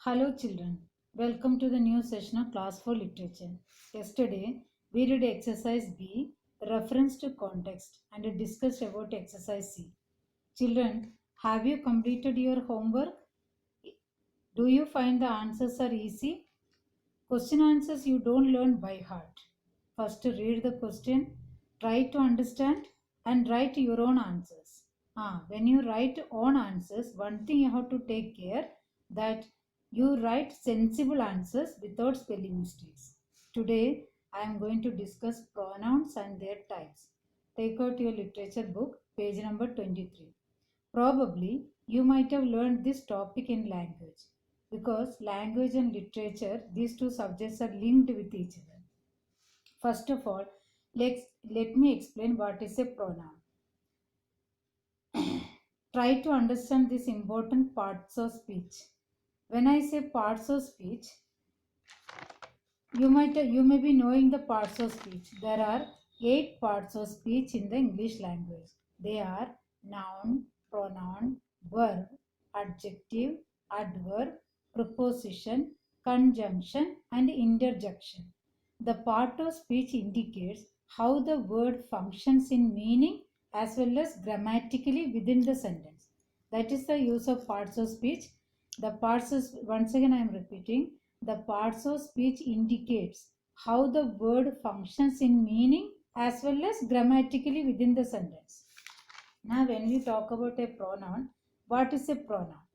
Hello children, welcome to the new session of Class 4 Literature. Yesterday we did exercise B, reference to context, and discussed about exercise C. Children, have you completed your homework? Do you find the answers are easy? Question answers you don't learn by heart. First read the question, try to understand and write your own answers. When you write own answers, one thing you have to take care that you write sensible answers without spelling mistakes. Today I am going to discuss pronouns and their types. Take out your literature book, page number 23. Probably you might have learned this topic in language because language and literature, these two subjects are linked with each other. First of all, let me explain what is a pronoun. Try to understand these important parts of speech. When I say parts of speech, you may be knowing the parts of speech. There are 8 parts of speech in the English language. They are noun, pronoun, verb, adjective, adverb, preposition, conjunction, and interjection. The part of speech indicates how the word functions in meaning as well as grammatically within the sentence. That is the use of parts of speech. The parts of, once again I am repeating, the parts of speech indicates how the word functions in meaning as well as grammatically within the sentence. Now when we talk about a pronoun, what is a pronoun?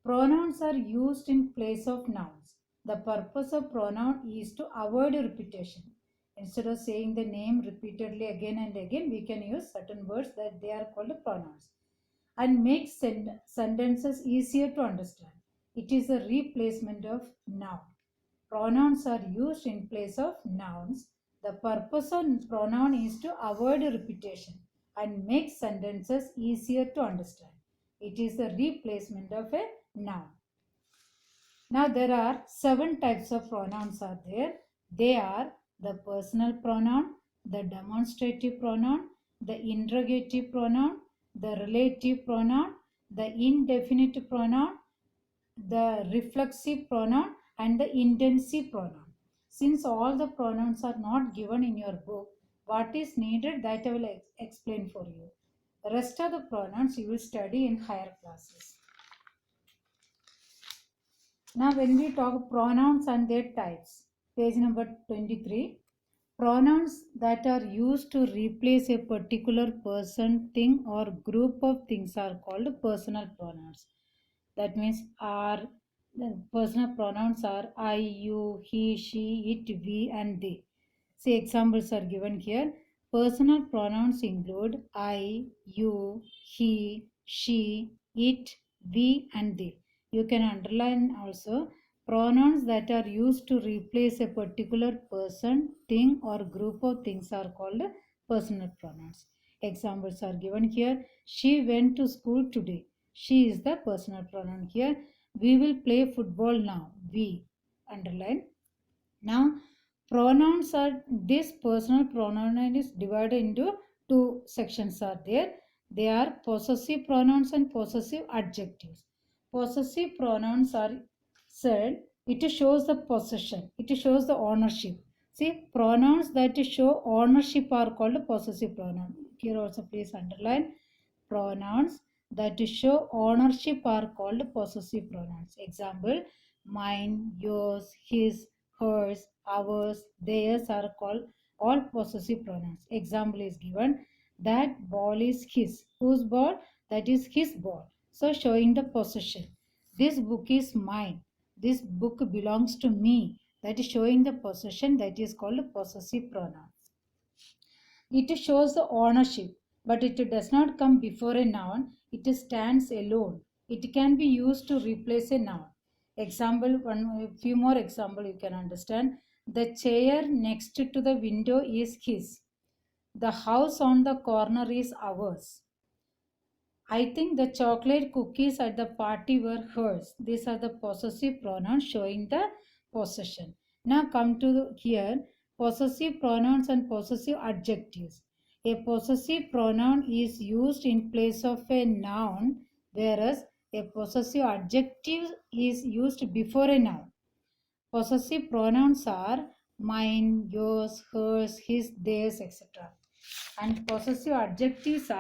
Pronouns are used in place of nouns. The purpose of pronoun is to avoid repetition. Instead of saying the name repeatedly again and again, we can use certain words that they are called pronouns and make sentences easier to understand. It is a replacement of noun. Pronouns are used in place of nouns. The purpose of pronoun is to avoid repetition and make sentences easier to understand. It is the replacement of a noun. Now there are 7 types of pronouns are there. They are the personal pronoun, the demonstrative pronoun, the interrogative pronoun, the relative pronoun, the indefinite pronoun, the reflexive pronoun, and the intensive pronoun. Since all the pronouns are not given in your book, what is needed that I will explain for you. The rest of the pronouns you will study in higher classes. Now when we talk pronouns and their types, page number 23, pronouns that are used to replace a particular person, thing or group of things are called personal pronouns. That means are the personal pronouns are I, you, he, she, it, we and they. See examples are given here. Personal pronouns include I, you, he, she, it, we and they. You can underline also pronouns that are used to replace a particular person, thing or group of things are called personal pronouns. Examples are given here. She went to school today. She is the personal pronoun here. We will play football now. We. Underline. Now pronouns are, this personal pronoun is divided into 2 sections are there. They are possessive pronouns and possessive adjectives. Possessive pronouns are said, it shows the possession, it shows the ownership. See, pronouns that show ownership are called possessive pronoun. Here also please underline, pronouns that show ownership are called possessive pronouns. Example, mine, yours, his, hers, ours, theirs are called all possessive pronouns. Example is given, that ball is his. Whose ball? That is his ball. So showing the possession. This book is mine. This book belongs to me. That is showing the possession, that is called possessive pronoun. It shows the ownership, but it does not come before a noun. It stands alone. It can be used to replace a noun. Example, a few more example you can understand. The chair next to the window is his. The house on the corner is ours. I think the chocolate cookies at the party were hers. These are the possessive pronouns showing the possession. Now come to here, possessive pronouns and possessive adjectives. A possessive pronoun is used in place of a noun, whereas A possessive adjective is used before a noun. Possessive pronouns are mine, yours, hers, his, theirs, etc. And possessive adjectives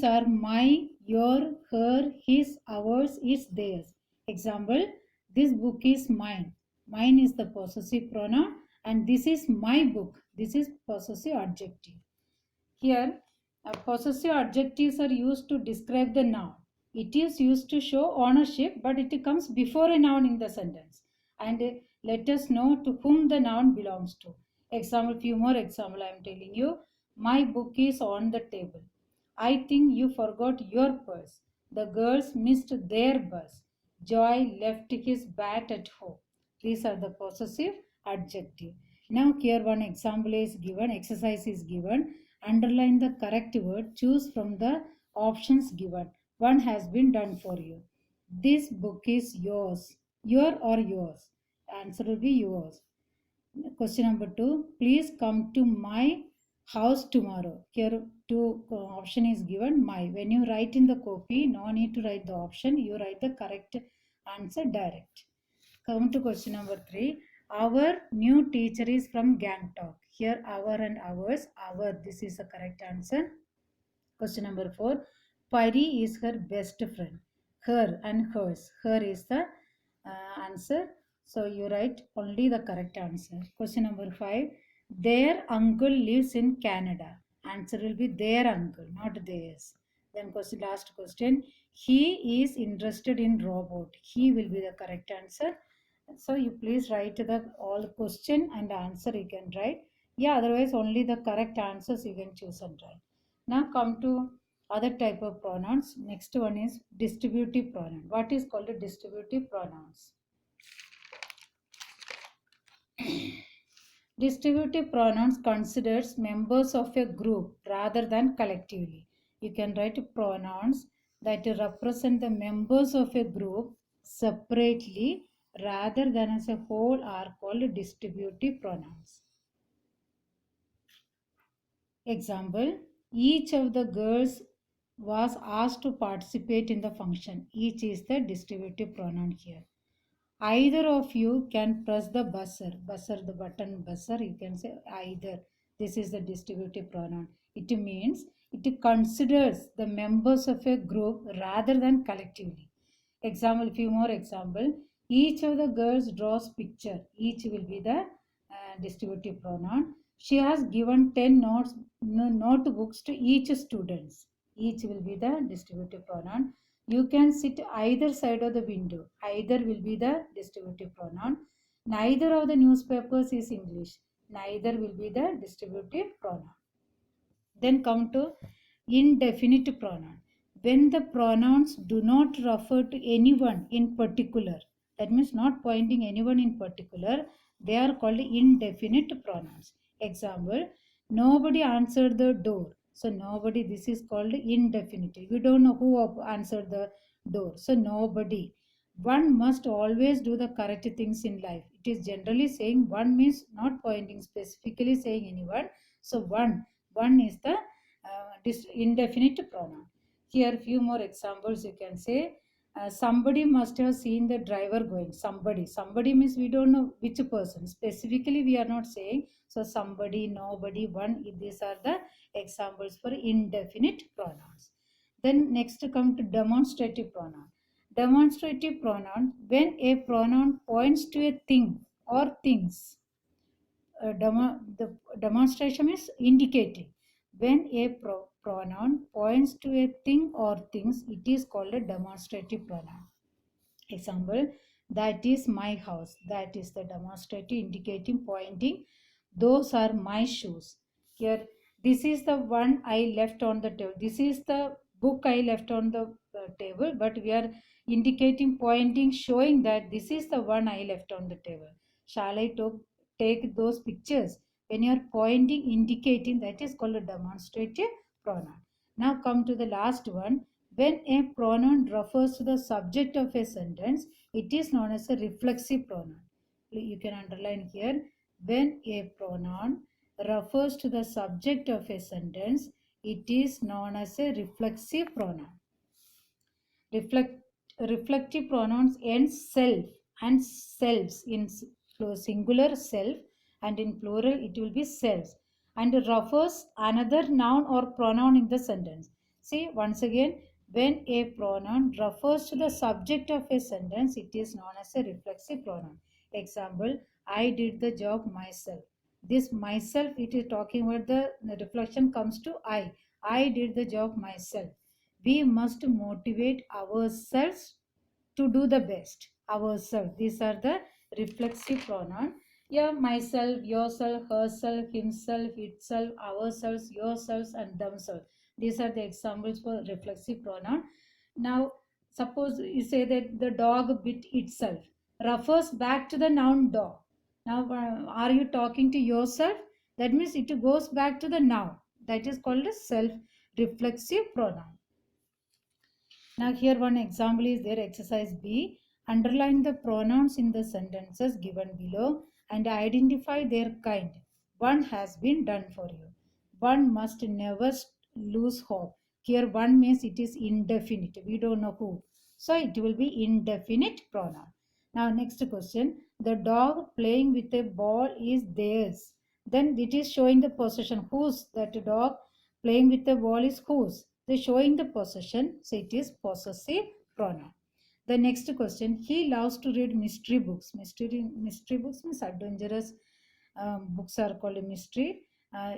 are my, your, her, his, ours, its, theirs. Example, this book is mine. Mine is the possessive pronoun and this is my book. This is possessive adjective. Here, possessive adjectives are used to describe the noun. It is used to show ownership, but it comes before a noun in the sentence. And let us know to whom the noun belongs to. Example, few more example I am telling you. My book is on the table. I think you forgot your purse. The girls missed their bus. Joy left his bat at home. These are the possessive adjective. Now here one example is given, exercise is given. Underline the correct word, choose from the options given. One has been done for you. This book is yours. Your or yours? Answer will be yours. Question number 2. Please come to my house tomorrow. Here two option is given my. When you write in the copy, no need to write the option. You write the correct answer direct. Come to question number 3. Our new teacher is from Gangtok. Here our and ours. Our. This is the correct answer. Question number 4. Pari is her best friend. Her and hers. Her is the answer. So you write only the correct answer. Question number 5. Their uncle lives in Canada. Answer will be their uncle, not theirs. Then last question. He is interested in robot. He will be the correct answer. So you please write the all question and answer you can write. Yeah, otherwise only the correct answers you can choose and write. Now come to other type of pronouns. Next one is distributive pronoun. What is called a distributive pronouns? Distributive pronouns considers members of a group rather than collectively. You can write pronouns that represent the members of a group separately rather than as a whole are called distributive pronouns. Example, each of the girls was asked to participate in the function. Each is the distributive pronoun here. Either of you can press the buzzer. Buzzer, the button buzzer, you can say either. This is the distributive pronoun. It means it considers the members of a group rather than collectively. Example, few more example. Each of the girls draws picture. Each will be the distributive pronoun. She has given 10 notebooks to each students. Each will be the distributive pronoun. You can sit either side of the window. Either will be the distributive pronoun. Neither of the newspapers is English. Neither will be the distributive pronoun. Then come to indefinite pronoun. When the pronouns do not refer to anyone in particular, that means not pointing anyone in particular, they are called indefinite pronouns. Example, nobody answered the door. So nobody, this is called indefinite. We don't know who answered the door. So nobody. One must always do the correct things in life. It is generally saying one means not pointing specifically saying anyone. So one is the indefinite pronoun. Here few more examples you can say. Somebody must have seen the driver going. Somebody means we don't know which person specifically, we are not saying. So somebody, nobody, one, these are the examples for indefinite pronouns. Then next come to demonstrative pronoun. Demonstrative pronoun, when a pronoun points to a thing or things. The demonstration is indicating. When a pronoun points to a thing or things, it is called a demonstrative pronoun. Example, that is my house. That is the demonstrative, indicating, pointing. Those are my shoes. Here, this is the one I left on the table. This is the book I left on the table, but we are indicating, pointing, showing that this is the one I left on the table. Shall I take those pictures? When you are pointing, indicating, that is called a demonstrative pronoun. Now come to the last one. When a pronoun refers to the subject of a sentence, it is known as a reflexive pronoun. You can underline here. When a pronoun refers to the subject of a sentence, It is known as a reflexive pronoun. Reflect, Reflective pronouns end self and selves in singular self, and in plural it will be selves, and refers another noun or pronoun in the sentence. See, once again, when a pronoun refers to the subject of a sentence, it is known as a reflexive pronoun. Example, I did the job myself. This myself, it is talking about the reflection comes to I. I did the job myself. We must motivate ourselves to do the best. Ourselves, these are the reflexive pronoun. Yeah, myself, yourself, herself, himself, itself, ourselves, yourselves, and themselves. These are the examples for reflexive pronoun. Now suppose you say that the dog bit itself, refers back to the noun dog. Now are you talking to yourself? That means it goes back to the noun. That is called a self reflexive pronoun. Now here one example is there, exercise B. Underline the pronouns in the sentences given below and identify their kind. One has been done for you. One must never lose hope. Here one means it is indefinite. We don't know who. So it will be indefinite pronoun. Now next question. The dog playing with a ball is theirs. Then it is showing the possession. Whose? That dog playing with the ball is whose? They showing the possession, so it is possessive pronoun. The next question, he loves to read mystery books. Mystery books means adventurous books are called a mystery.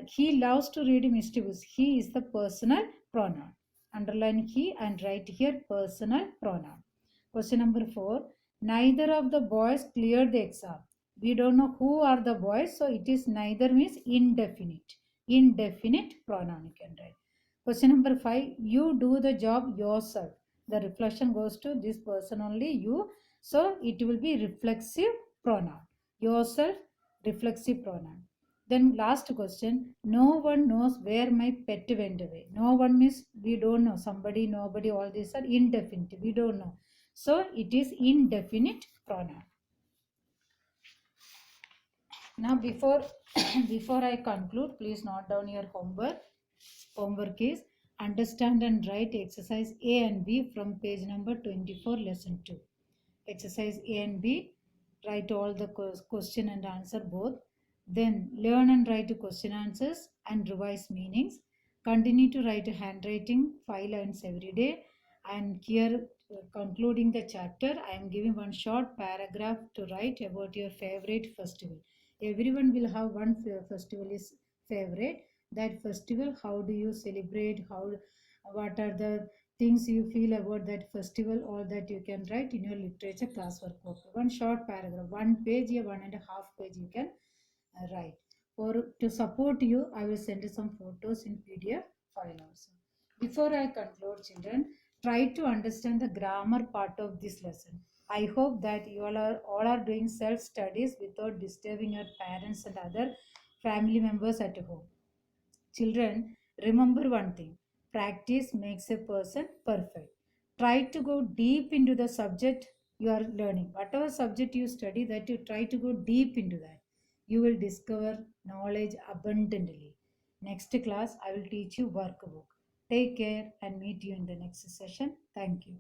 He loves to read mystery books. He is the personal pronoun. Underline he and write here personal pronoun. Question number 4. Neither of the boys cleared the exam. We don't know who are the boys, so it is neither means indefinite. Indefinite pronoun you can write. Question number 5. You do the job yourself. The reflection goes to this person only, you. So it will be reflexive pronoun. Yourself, reflexive pronoun. Then last question. No one knows where my pet went away. No one means we don't know. Somebody, nobody, all these are indefinite. We don't know. So it is indefinite pronoun. Now before before I conclude, please note down your homework. Homework is understand and write exercise A and B from page number 24, lesson 2. Exercise A and B, write all the question and answer both. Then learn and write question answers and revise meanings. Continue to write handwriting 5 lines every day. And here concluding the chapter, I am giving one short paragraph to write about your favorite festival. Everyone will have one festival is favorite. That festival, how do you celebrate? What are the things you feel about that festival? All that you can write in your literature classwork book. One short paragraph, 1 page, 1.5 page you can write. For to support you, I will send you some photos in PDF file also. Before I conclude, children, try to understand the grammar part of this lesson. I hope that you all are doing self studies without disturbing your parents and other family members at home. Children, remember one thing, practice makes a person perfect. Try to go deep into the subject you are learning. Whatever subject you study, that you try to go deep into that. You will discover knowledge abundantly. Next class, I will teach you workbook. Take care and meet you in the next session. Thank you.